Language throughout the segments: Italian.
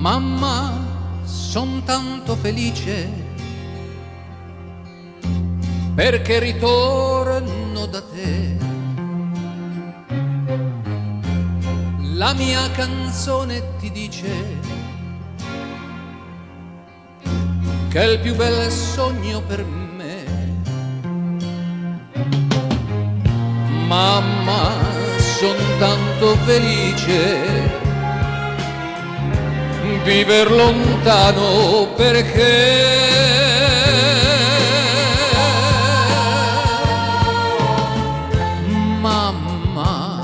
Mamma, son tanto felice perché ritorno da te. La mia canzone ti dice che è il più bel sogno per me. Mamma, son tanto felice viver lontano perché mamma,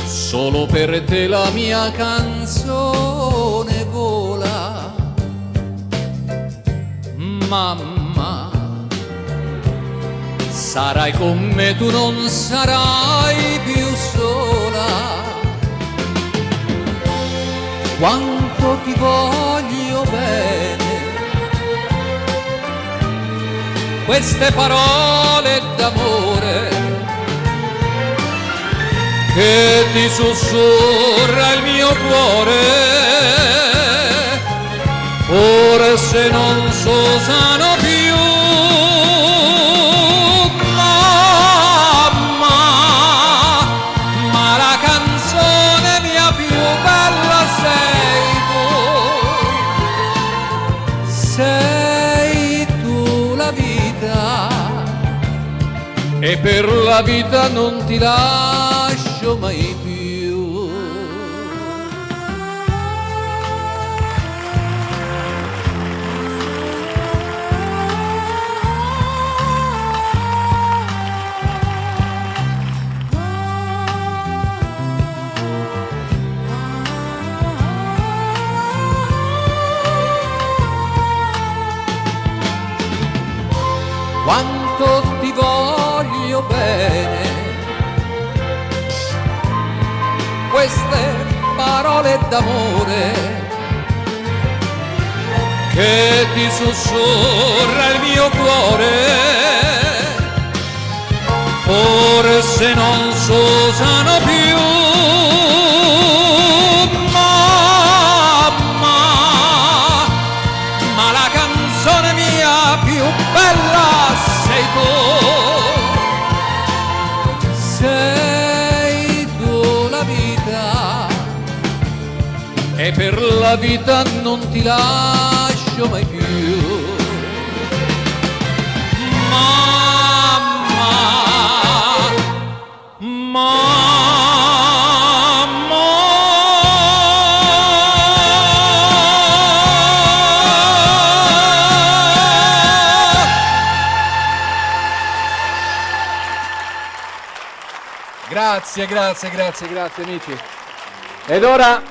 solo per te la mia canzone vola. Mamma, sarai con me, tu non sarai più sola. Quanto ti voglio bene, queste parole d'amore che ti sussurra il mio cuore, forse non s'usano più. Mamma, ma la canzone mia più bella sei tu la vita, e per la vita non ti lascio mai più. Quanto ti voglio bene, queste parole d'amore che ti sussurra il mio cuore, forse non s'usano più. Mamma, ma la canzone mia più bella sei tu la vita, e per la vita non ti lascio mai più. Mamma, Grazie amici. Ed ora